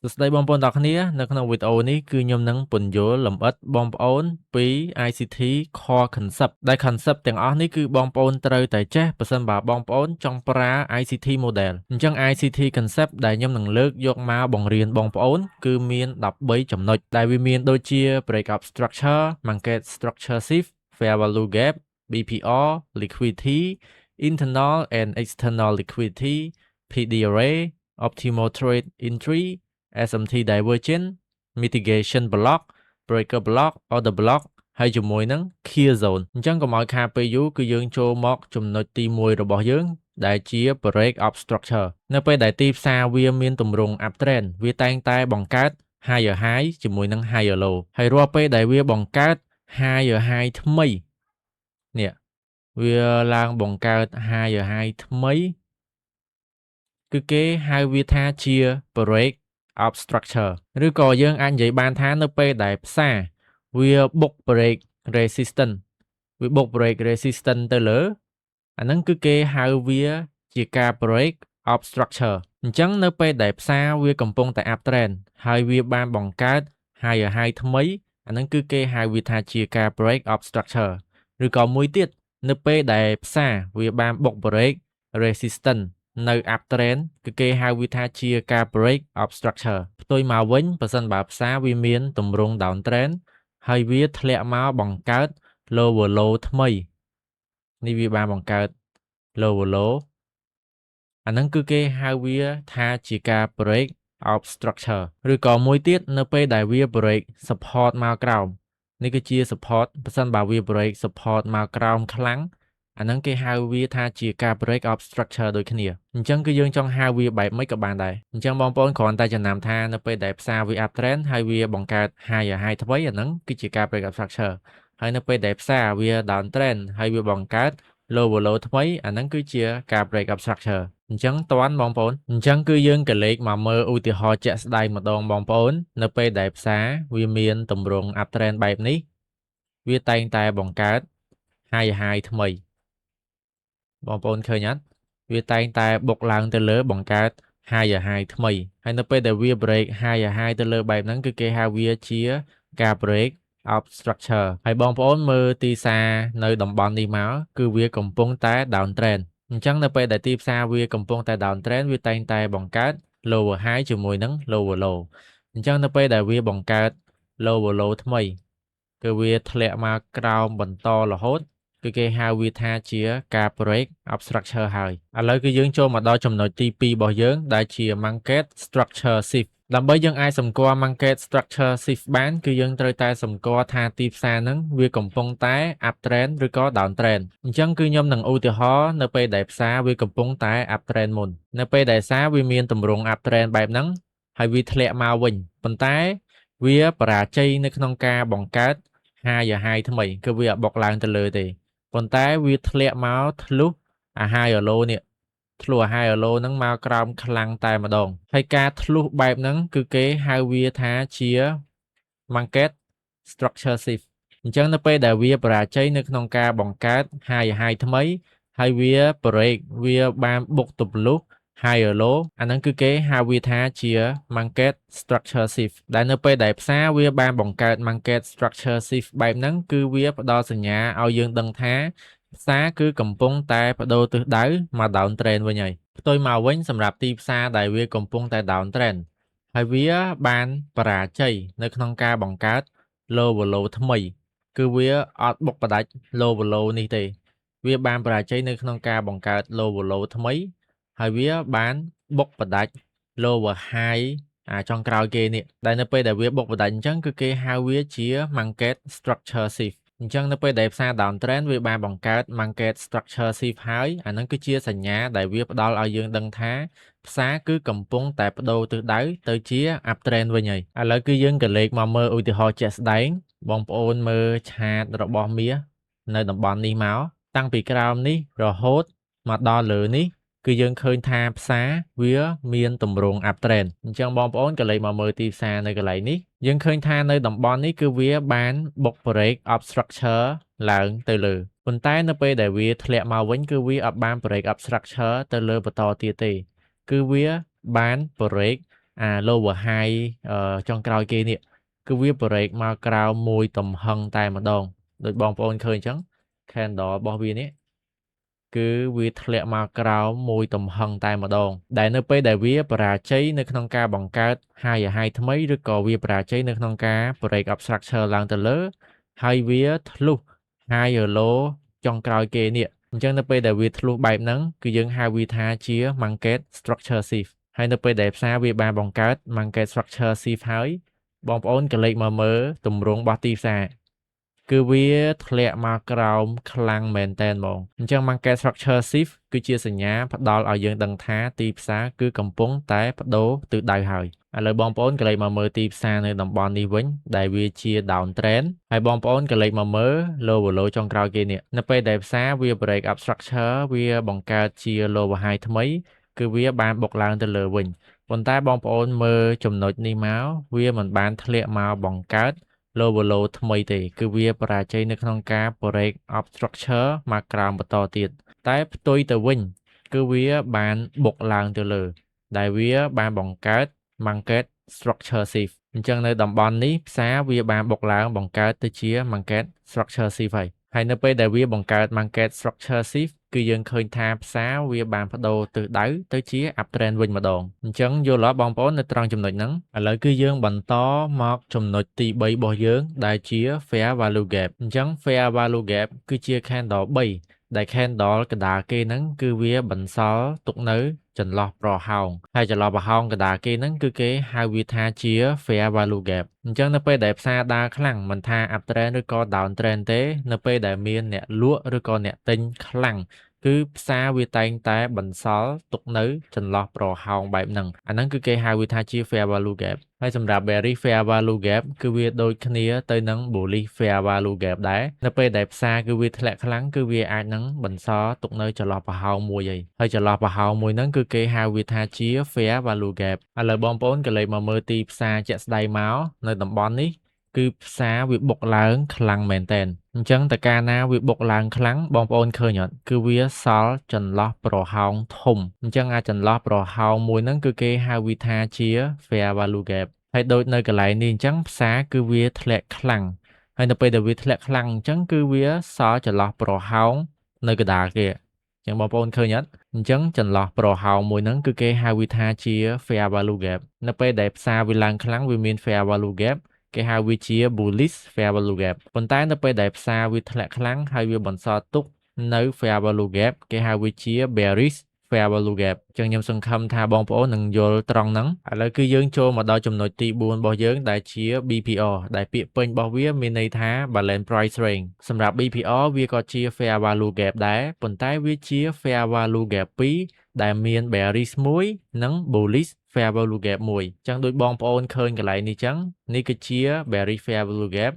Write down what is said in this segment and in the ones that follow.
សួស្តីបងប្អូនទាំងអស់គ្នានៅក្នុងវីដេអូនេះគឺខ្ញុំនឹងពន្យល់លម្អិតបងប្អូនពី ICT Core Concept ដែល concept ទាំងអស់នេះគឺបងប្អូនត្រូវតែចេះប្រសិនបើបងប្អូនចង់ប្រើ ICT model អញ្ចឹង ICT Concept ដែលខ្ញុំនឹងលើកយកមកបង្រៀនបងប្អូនគឺមាន13ចំណុចដែលវាមានដូចជា Breakup Structure, Market Structure Shift, Fair Value Gap, BPR, Liquidity, Internal and External Liquidity, PD Array, Optimal Trade Entry, SMT Divergent Mitigation Block Breaker Block Order Block ហើយជាមួយនឹង Clear Zone អញ្ចឹងកុំឲ្យខាតពេលយូរគឺយើងចូលមកចំណុចទី1របស់យើងដែលជា Break Up Structure នៅពេលដែលទីផ្សារវាមានទម្រង់ Uptrend វាតែងតែបង្កើត Higher High ជាមួយនឹង Higher Low ហើយរាល់ពេលដែលវាបង្កើត Higher High ថ្មីនេះវាឡើងបង្កើត Higher High ថ្មីគឺគេហៅវាថាជា Break Up Structure ឬក៏យើងអាចនិយាយបានថានៅពេលដែលផ្សារវាបុក break resistance វាបុក break resistance ទៅលើអាហ្នឹងគឺគេហៅវាជាការ break up structure អញ្ចឹងនៅពេលដែលផ្សារវាកំពុងតែ uptrend ហើយវាបានបង្កើត higher high ថ្មីអាហ្នឹងគឺគេហៅវាថាជាការ break up structure ឬក៏មួយទៀតនៅពេលដែលផ្សារវាបានបុក break resistance នៅ uptrend គឺគេហៅវាថាជាការ break up structure ផ្ទុយមកវិញប្រសិនបើផ្សារវាមានទម្រង់ downtrend ហើយវាធ្លាក់មកបង្កើត lower low ថ្មីនេះវាបានបង្កើត lower low អាហ្នឹងគឺគេហៅវាថាជាការ break up structure ឬក៏មួយទៀតនៅពេលដែលវា break support មកក្រោមនេះគឺជា support ប្រសិនបើវា break support មកក្រោមខ្លាំងអាហ្នឹងគេហៅវាថាជាការ break up structure ដូចគ្នាអញ្ចឹងគឺយើងចង់ហៅវាបែបម៉េចក៏បានដែរអញ្ចឹងបងប្អូនគ្រាន់តែចំណាំថានៅពេលដែលផ្សារវា uptrend ហើយវាបង្កើត higher high ថ្មីអាហ្នឹងគឺជាការ break up structure ហើយនៅពេលដែលផ្សារវា downtrend ហើយវាបង្កើត lower low ថ្មីអាហ្នឹងគឺជាការ break up structure អញ្ចឹងតន់បងប្អូនអញ្ចឹងគឺយើងក៏លេខមកមើលឧទាហរណ៍ជាក់ស្ដែងម្ដងបងប្អូននៅពេលដែលផ្សារវាមានទម្រង់ uptrend បែបនេះវាតែងតែបង្កើត high high ថ្មីបងប្អូនឃើញអត់វាតែងតែបុកឡើងទៅលើបង្កើត higher high ថ្មីហើយនៅពេលដែលវា break higher high ទៅលើបែបហ្នឹងគឺគេហៅវាជាការ break up structure ហើយបងប្អូនមើលទីផ្សារនៅតំបន់នេះមកគឺវាកំពុងតែ downtrend អញ្ចឹងនៅពេលដែលទីផ្សារវាកំពុងតែ downtrend វាតែងតែបង្កើត lower high ជាមួយនឹង lower low អញ្ចឹងនៅពេលដែលវាបង្កើត lower low ថ្មីគឺវាធ្លាក់មកក្រោមបន្តរហូតគឺគេហៅវាថាជាការ break up structure ហើយឥឡូវគឺយើងចូលមកដល់ចំណុចទី2របស់យើងដែលជា market structure shift ដើម្បីយើងអាចសម្គាល់ market structure shift បានគឺយើងត្រូវតែសម្គាល់ថាទីផ្សារហ្នឹងវាកំពុងតែ uptrend ឬក៏ downtrend អញ្ចឹងគឺខ្ញុំនឹងឧទាហរណ៍នៅពេលដែលផ្សារវាកំពុងតែ uptrend មុននៅពេលដែលផ្សារវាមានទម្រង់ uptrend បែបហ្នឹងហើយវាធ្លាក់មកវិញប៉ុន្តែវាបរាជ័យនៅក្នុងការបង្កើត higher high ថ្មីគឺវាអត់បុកឡើងទៅលើទេប៉ុន្តែវាធ្លាក់មកធ្លុះអា higher low នេះធ្លុះអា higher low ហ្នឹងមកក្រោមខ្លាំងតែម្ដងហើយការធ្លុះបែបហ្នឹងគឺគេហៅវាថាជា market structure shift អញ្ចឹងនៅពេលដែលវាបរាជ័យនៅក្នុងការបង្កើត higher high ថ្មីហើយវា break វាបានបុកទម្លុះ higher low អាហ្នឹងគឺគេហៅវាថាជា market structure shift ដែលនៅពេលដែលផ្សារវាបានបង្កើត market structure shift បែបហ្នឹងគឺវាផ្ដល់សញ្ញាឲ្យយើងដឹងថាផ្សារគឺកំពុងតែបដូរទិសដៅមក downtrend វិញហើយផ្ទុយមកវិញសម្រាប់ទីផ្សារដែលវាកំពុងតែ downtrend ហើយវាបានបរាជ័យនៅក្នុងការបង្កើត lower low ថ្មីគឺវាអត់បុកផ្ដាច់ lower low នេះទេវាបានបរាជ័យនៅក្នុងការបង្កើត lower low ថ្មីហើយវាបានបុកផ្ដាច់ lower high ចុងក្រោយគេនេះដែលនៅពេលដែលវាបុកផ្ដាច់អញ្ចឹងគឺគេហៅវាជា market structure shift អញ្ចឹងនៅពេលដែលផ្សារ downtrend វាបានបង្កើត market structure shift ហើយអាហ្នឹងគឺជាសញ្ញាដែលវាផ្ដល់ឲ្យយើងដឹងថាផ្សារគឺកំពុងតែបដូរទិសដៅទៅជា uptrend វិញហើយឥឡូវគឺយើងក៏លេខមកមើលឧទាហរណ៍ជាក់ស្ដែងបងប្អូនមើលឆាតរបស់មាសនៅតំបន់នេះមកតាំងពីក្រោមនេះរហូតមកដល់លើនេះគឺយើងឃើញថាផ្សារវាមានទម្រង់ uptrend អញ្ចឹងបងប្អូនក៏លេខមកមើលទីផ្សារនៅកន្លែងនេះយើងឃើញថានៅតំបន់នេះគឺវាបានបុក break up structure ឡើងទៅលើប៉ុន្តែនៅពេលដែលវាធ្លាក់មកវិញគឺវាអត់បាន break up structure ទៅលើបន្តទៀតទេគឺវាបាន break lower high ចុងក្រោយគេនេះគឺវា break មកក្រោមមួយទំហឹងតែម្ដងដូចបងប្អូនឃើញអញ្ចឹង candle របស់វានេះគឺវាធ្លាក់មកក្រោមមួយទំហឹងតែម្ដងដែលនៅពេលដែលវាបរាជ័យនៅក្នុងការបង្កើត higher high ថ្មីឬក៏វាបរាជ័យនៅក្នុងការ break up structure ឡើងទៅលើហើយវាធ្លុះ higher low ចុងក្រោយគេនេះអញ្ចឹងនៅពេលដែលវាធ្លុះបែបហ្នឹងគឺយើងហៅវាថាជា market structure shift ហើយនៅពេលដែលផ្សារវាបានបង្កើត market structure shift ហើយបងប្អូនក៏លេខមកមើលទម្រង់របស់ទីផ្សារគឺវាធ្លាក់មកក្រោមខ្លាំងមែនតែនហ្មងអញ្ចឹង market structure shift គឺជាសញ្ញាផ្ដល់ឲ្យយើងដឹងថាទីផ្សារគឺកំពុងតែប្ដូរទិសដៅហើយឥឡូវបងប្អូនក៏លេខមកមើលទីផ្សារនៅតំបន់នេះវិញដែលវាជា down trend ហើយបងប្អូនក៏លេខមកមើល lower low ចុងក្រោយគេនេះនៅពេលដែលផ្សារវា break up structure វាបង្កើតជា lower high ថ្មីគឺវាបានបុកឡើងទៅលើវិញប៉ុន្តែបងប្អូនមើលចំណុចនេះមកវាមិនបានធ្លាក់មកបង្កើត lower low ថ្មីទេគឺវាបរាជ័យនៅក្នុងការ break up structure មកក្រោមបន្តទៀតតែផ្ទុយទៅវិញគឺវាបានបុកឡើងទៅលើដែលវាបានបង្កើត market structure shift អញ្ចឹងនៅតំបន់នេះផ្សារវាបានបុកឡើងបង្កើតទៅជា market structure shift ហើយនៅពេលដែលវាបង្កើត market structure shift គឺយើងឃើញថាផ្សារវាបានបដូរទិសដៅទៅជា uptrend វិញម្ដងអញ្ចឹងយល់អត់បងប្អូននៅត្រង់ចំណុចហ្នឹងឥឡូវគឺយើងបន្តមកចំណុចទី3របស់យើងដែលជា fair value gap អញ្ចឹង fair value gap គឺជា candle 3ដែល candle កណ្ដាលគេហ្នឹងគឺវាបន្សល់ទុកនៅចន្លោះប្រហោងហើយចន្លោះប្រហោងកណ្ដាលគេហ្នឹងគឺគេហៅវាថាជា fair value gap អញ្ចឹងនៅពេលដែលផ្សារដើរខ្លាំងមិនថា uptrend ឬក៏ downtrend ទេនៅពេលដែលមានអ្នកលក់ឬក៏អ្នកទិញខ្លាំងគឺផ្សារវាតែងតែបន្សល់ទុកនៅចន្លោះប្រហោងបែបហ្នឹងអាហ្នឹងគឺគេហៅវាថាជា fair value gap ហើយសម្រាប់ bearish fair value gap គឺវាដូចគ្នាទៅនឹង bullish fair value gap ដែរនៅពេលដែលផ្សារគឺវាធ្លាក់ខ្លាំងគឺវាអាចនឹងបន្សល់ទុកនៅចន្លោះប្រហោងមួយហើយចន្លោះប្រហោងមួយហ្នឹងគឺគេហៅវាថាជា fair value gap ឥឡូវបងប្អូនក៏លេខមកមើលទីផ្សារជាក់ស្ដែងមកនៅតំបន់នេះគឺផ្សារវាបុកឡើងខ្លាំងមែនតើអញ្ចឹងតើកាលណាវាបុកឡើងខ្លាំងបងប្អូនឃើញអត់គឺវាសល់ចន្លោះប្រហោងធំអញ្ចឹងអាចចន្លោះប្រហោងមួយហ្នឹងគឺគេហៅវាថាជា fair value gap ហើយដូចនៅកន្លែងនេះអញ្ចឹងផ្សារគឺវាធ្លាក់ខ្លាំងហើយនៅពេលដែលវាធ្លាក់ខ្លាំងអញ្ចឹងគឺវាសល់ចន្លោះប្រហោងនៅកណ្ដាលគេអញ្ចឹងបងប្អូនឃើញអត់អញ្ចឹងចន្លោះប្រហោងមួយហ្នឹងគឺគេហៅវាថាជា fair value gap នៅពេលដែលផ្សារវាឡើងខ្លាំងវាមាន fair value gap គេហៅវាជា bullish fair value gap ប៉ុន្តែនៅពេលដែលផ្សារវាធ្លាក់ខ្លាំងហើយវាបន្សល់ទុកនៅ fair value gap គេហៅវាជា bearish fair value gap អញ្ចឹងខ្ញុំសង្ឃឹមថាបងប្អូននឹងយល់ត្រង់ហ្នឹងឥឡូវគឺយើងចូលមកដល់ចំណុចទី4របស់យើងដែលជា BPR ដែលពាក្យពេញរបស់វាមានន័យថា balance price range សម្រាប់ BPR វាក៏ជា fair value gap ដែរប៉ុន្តែវាជា fair value gap 2ដែលមាន bearish មួយនិង bullish fair value gap មួយអញ្ចឹងដូចបងប្អូនឃើញកន្លែងនេះអញ្ចឹងនេះគឺជា bearish fair value gap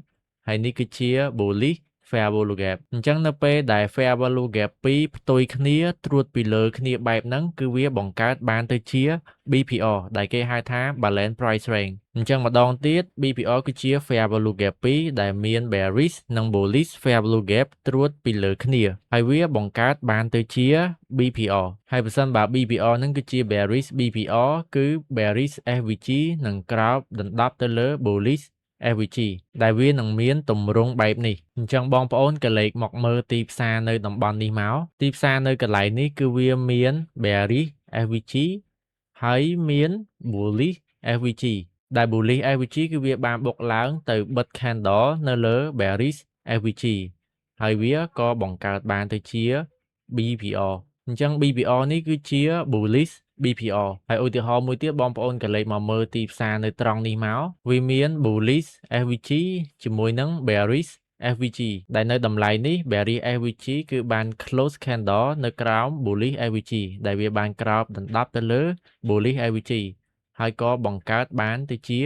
ហើយនេះគឺជា bullish fair value gap អញ្ចឹងនៅពេលដែល fair value gap 2ផ្ទុយគ្នាត្រួតពីលើគ្នាបែបហ្នឹងគឺវាបង្កើតបានទៅជា BPR ដែលគេហៅថា balance price range អញ្ចឹងម្ដងទៀត BPR គឺជា fair value gap 2ដែលមាន bearish និង bullish fair value gap ត្រួតពីលើគ្នាហើយវាបង្កើតបានទៅជា BPR ហើយបើសិនបើ BPR ហ្នឹងគឺជា bearish BPR គឺ bearish SVG នឹងក្រោបដណ្ដប់ទៅលើ bullish SVG ដែលវានឹងមានទម្រង់បែបនេះអញ្ចឹងបងប្អូនក៏លេខមកមើលទីផ្សារនៅតំបន់នេះមកទីផ្សារនៅកន្លែងនេះគឺវាមាន bearish SVG ហើយមាន bullish SVG ដែល bullish SVG គឺវាបានបុកឡើងទៅបិទ candle នៅលើ bearish SVG ហើយវាក៏បង្កើតបានទៅជា BPR អញ្ចឹង BPR នេះគឺជា bullish BPR ហើយឧទាហរណ៍មួយទៀតបងប្អូនក៏លេខមកមើលទីផ្សារនៅត្រង់នេះមកវាមាន bullish SVG ជាមួយនឹង bearish SVG ដែលនៅតម្លៃនេះ bearish SVG គឺបាន close candle នៅក្រោម bullish SVG ដែលវាបានក្រោបដណ្ដប់ទៅលើ bullish SVG ហើយក៏បង្កើតបានទៅជា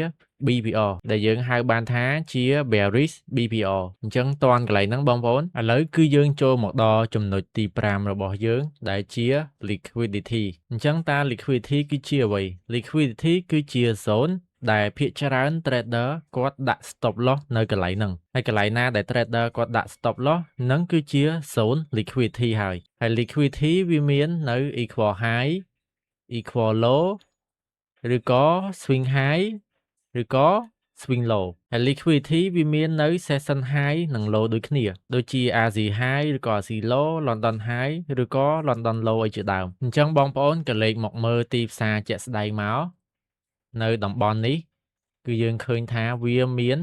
BPR ដែលយើងហៅបានថាជា bearish BPR អញ្ចឹងតន់កន្លែងហ្នឹងបងប្អូនឥឡូវគឺយើងចូលមកដល់ចំណុចទី5របស់យើងដែលជា liquidity អញ្ចឹងតើ liquidity គឺជាអ្វី liquidity គឺជា zone ដែលភាគច្រើន trader គាត់ដាក់ stop loss នៅកន្លែងហ្នឹងហើយកន្លែងណាដែល trader គាត់ដាក់ stop loss ហ្នឹងគឺជា zone liquidity ហើយ liquidity វាមាននៅ equal high equal low ឬក៏ swing high ឬក៏ swing low ហើយ liquidity វាមាននៅ session high និង low ដូចគ្នាដូចជា RC high ឬក៏ RC low London high ឬក៏ London low អីជាដើមអញ្ចឹងបងប្អូនក៏លេខមកមើលទីផ្សារជាក់ស្ដែងមកនៅតំបន់នេះគឺយើងឃើញថាវាមាន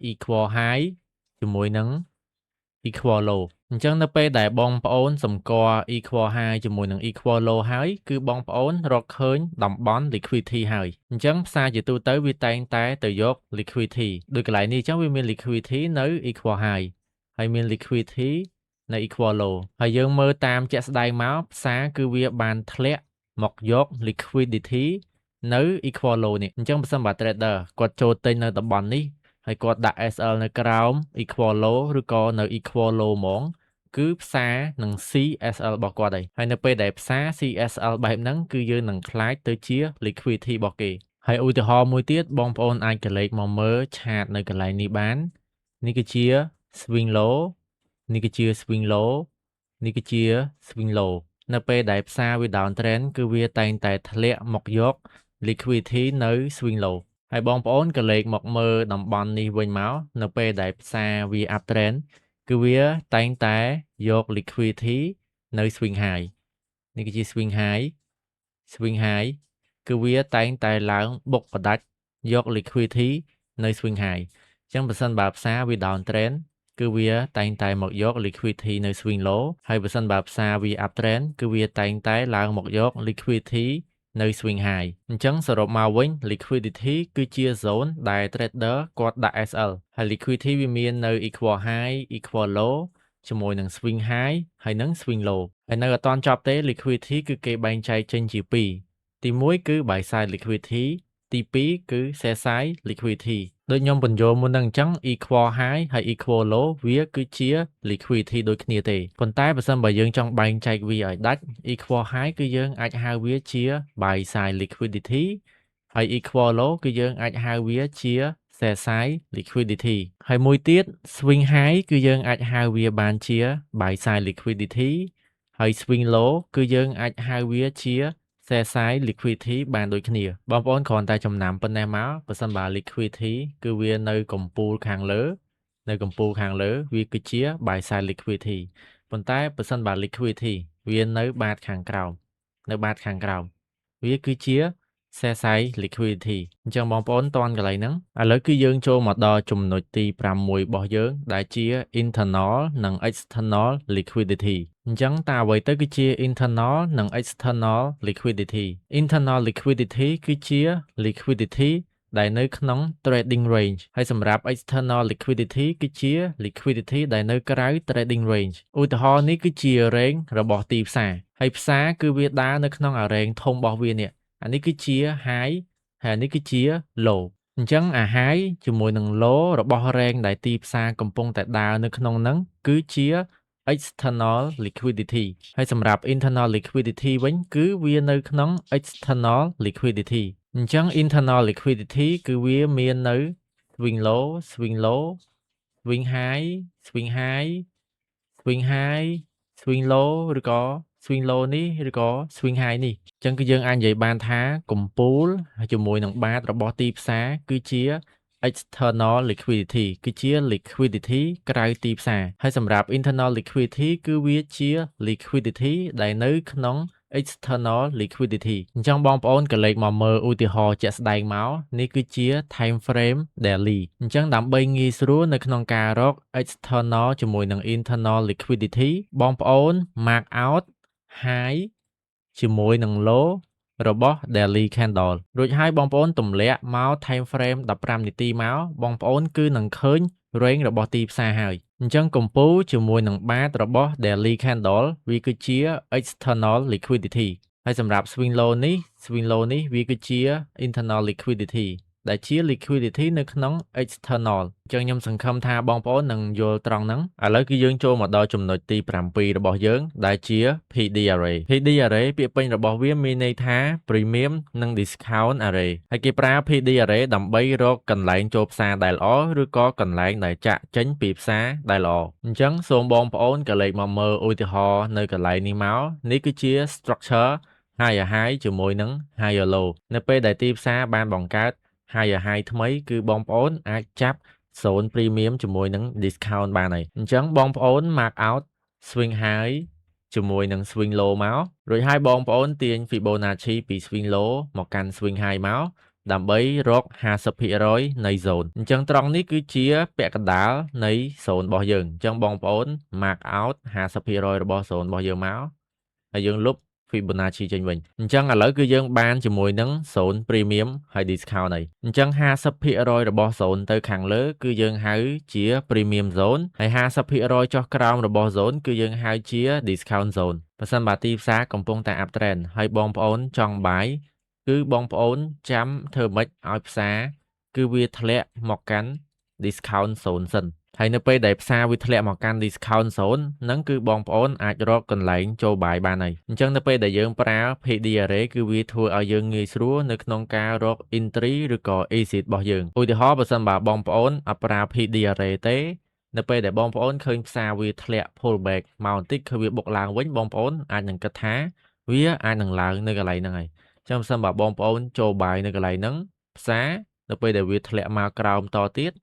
equal high ជាមួយនឹង equal low អញ្ចឹងនៅពេលដែលបងប្អូនសម្គាល់ equal high ជាមួយនឹង equal low ហើយគឺបងប្អូនរកឃើញតំបន់ liquidity ហើយអញ្ចឹងផ្សារជាទូទៅវាតែងតែទៅយក liquidity ដោយកន្លែងនេះអញ្ចឹងវាមាន liquidity នៅ equal high ហើយមាន liquidity នៅ equal low ហើយយើងមើលតាមជាក់ស្ដែងមកផ្សារគឺវាបានធ្លាក់មកយក liquidity នៅ equal low នេះអញ្ចឹងបើសិនបើ trader គាត់ចូលទិញនៅតំបន់នេះហើយគាត់ដាក់ SL នៅក្រោម equal low ឬក៏នៅ equal low ហ្មងគឺផ្សារនឹង CSL របស់គាត់ហើយនៅពេលដែលផ្សារ CSL បែបហ្នឹងគឺយើងនឹងខ្លាចទៅជា liquidity របស់គេហើយឧទាហរណ៍មួយទៀតបងប្អូនអាចកលេចមកមើលឆាតនៅកន្លែងនេះបាននេះគឺជា swing low នេះគឺជា swing low នេះគឺជា swing low នៅពេលដែលផ្សារវា down trend គឺវាតែងតែធ្លាក់មកយក liquidity នៅ swing low ហើយបងប្អូនក៏លេខមកមើលតំបន់នេះវិញមកនៅពេលដែលផ្សារវា up trend គឺវាតែងតែយក liquidity នៅ swing high នេះគឺជា swing high គឺវាតែងតែឡើងបុកបដាច់យក liquidity នៅ swing high អញ្ចឹងបើសិនបើផ្សារវា down trend គឺវាតែងតែមកយក liquidity នៅ swing low ហើយបើសិនបើផ្សារវា up trend គឺវាតែងតែឡើងមកយក liquidity នៅ swing high អញ្ចឹងសរុបមកវិញ liquidity គឺជា zone ដែល trader គាត់ដាក់ SL ហើយ liquidity វាមាននៅ equal high equal low ជាមួយនឹង swing high ហើយនឹង swing low ហើយនៅអត់ទាន់ចប់ទេ liquidity គឺគេបែងចែកចេញជា2ទី1គឺ buy side liquidity ទី2គឺ sell side liquidity ដូចខ្ញុំបញ្យល់មុនហ្នឹងអញ្ចឹង equal high ហើយ equal low វាគឺជា liquidity ដូចគ្នាទេប៉ុន្តែបើសិនបើយើងចង់បែងចែកវាឲ្យដាច់ equal high គឺយើងអាចហៅវាជា buy side liquidity ហើយ equal low គឺយើងអាចហៅវាជា sell side liquidity ហើយមួយទៀត swing high គឺយើងអាចហៅវាបានជា buy side liquidity ហើយ swing low គឺយើងអាចហៅវាជា sell side liquidity បានដូចគ្នាបងប្អូនគ្រាន់តែចំណាំប៉ុណ្ណេះមកបើសិនបើ liquidity គឺវានៅកំពូលខាងលើវាគឺជា buy side liquidity ប៉ុន្តែបើសិនបើ liquidity វានៅបាតខាងក្រោមវាគឺជា sell side liquidity អញ្ចឹងបងប្អូនតន់កន្លែងហ្នឹងឥឡូវគឺយើងចូលមកដល់ចំណុចទី6របស់យើងដែលជា internal និង external liquidity អញ្ចឹងតើអ្វីទៅគឺជា internal និង external liquidity internal liquidity គឺជា liquidity ដែលនៅក្នុង trading range ហើយសម្រាប់ external liquidity គឺជា liquidity ដែលនៅក្រៅ trading range ឧទាហរណ៍នេះគឺជា range របស់ទីផ្សារហើយផ្សារគឺវាដើរនៅក្នុង range ធំរបស់វានេះអានេះគឺជា high ហើយអានេះគឺជា low អញ្ចឹងអា high ជាមួយនឹង low របស់ range ដែលទីផ្សារកំពុងតែដើរនៅក្នុងហ្នឹងគឺជា external liquidity ហើយសម្រាប់ internal liquidity វិញគឺវានៅក្នុង external liquidity អញ្ចឹង internal liquidity គឺវាមាននៅ swing low swing high swing high swing low ឬក៏ swing low នេះឬក៏ swing high នេះអញ្ចឹងគឺយើងអាចនិយាយបានថាកំពូលជាមួយនឹងបាតរបស់ទីផ្សារគឺជា external liquidity គឺជា liquidity ក្រៅទីផ្សារហើយសម្រាប់ internal liquidity គឺវាជា liquidity ដែលនៅក្នុង external liquidity អញ្ចឹងបងប្អូនក៏លេខមកមើលឧទាហរណ៍ជាក់ស្ដែងមកនេះគឺជា time frame daily អញ្ចឹងដើម្បីងាយស្រួលនៅក្នុងការរក external ជាមួយនឹង internal liquidity បងប្អូន mark out high ជាមួយនឹង low របស់ daily candle រួចហើយបងប្អូនទម្លាក់មក time frame 15នាទីមកបងប្អូនគឺនឹងឃើញ range របស់ទីផ្សារហើយអញ្ចឹងកំពូលជាមួយនឹងបាតរបស់ daily candle វាគឺជា external liquidity ហើយសម្រាប់ swing low នេះវាគឺជា internal liquidity ដែលជា liquidity នៅក្នុង external អញ្ចឹងខ្ញុំសង្ឃឹមថាបងប្អូននឹងយល់ត្រង់ហ្នឹងឥឡូវគឺយើងចូលមកដល់ចំណុចទី7របស់យើងដែលជា PD array PD array ពាក្យពេញរបស់វាមានន័យថា premium និង discount array ហើយគេប្រើ PD array ដើម្បីរកកន្លែងចូលផ្សារដែលល្អឬក៏កន្លែងដែលចាក់ចេញពីផ្សារដែលល្អអញ្ចឹងសូមបងប្អូនក៏លេខមកមើលឧទាហរណ៍នៅកន្លែងនេះមកនេះគឺជា structure higher high ជាមួយនឹង higher low នៅពេលដែលទីផ្សារបានបង្កើត higher high ថ្មីគឺបងប្អូនអាចចាប់ zone premium ជាមួយនឹង discount បានហើយអញ្ចឹងបងប្អូន mark out swing high ជាមួយនឹង swing low មករួចហើយបងប្អូនទាញ Fibonacci ពី swing low មកកាន់ swing high មកដើម្បីរក 50% នៃ zone អញ្ចឹងត្រង់នេះគឺជាពាក់កណ្ដាលនៃ zone របស់យើងអញ្ចឹងបងប្អូន mark out 50% របស់ zone របស់យើងមកហើយយើងលុប Fibonacci ចេញវិញអញ្ចឹងឥឡូវគឺយើងបានជាមួយនឹង zone premium ហើយ discount ហើយអញ្ចឹង 50% របស់ zone ទៅខាងលើគឺយើងហៅជា premium zone ហើយ 50% ចុះក្រោមរបស់ zone គឺយើងហៅជា discount zone បើសិនបើទីផ្សារកំពុងតែ uptrend ហើយបងប្អូនចង់ buy គឺបងប្អូនចាំធ្វើម៉េចឲ្យផ្សារគឺវាធ្លាក់មកកាន់ discount zone សិនហើយនៅពេលដែលផ្សារវាធ្លាក់មកកាន់ discount zone ហ្នឹងគឺបងប្អូនអាចរកកន្លែងចូល buy បានហើយអញ្ចឹងនៅពេលដែលយើងប្រើ PD array គឺវាធ្វើឲ្យយើងងាយស្រួលនៅក្នុងការរក entry ឬក៏ exit របស់យើងឧទាហរណ៍បើសិនបើបងប្អូនអត់ប្រើ PD array ទេនៅពេលដែលបងប្អូនឃើញផ្សារវាធ្លាក់ pull back មកបន្តិចគឺវាបុកឡើងវិញបងប្អូនអាចនឹងគិតថាវាអាចនឹងឡើងនៅកន្លែងហ្នឹងហើយអញ្ចឹងបើសិនបើបងប្អូនចូល buy នៅកន្លែងហ្នឹងផ្សារនៅពេលដែលវាធ្លាក់មកក្រោមតទៀត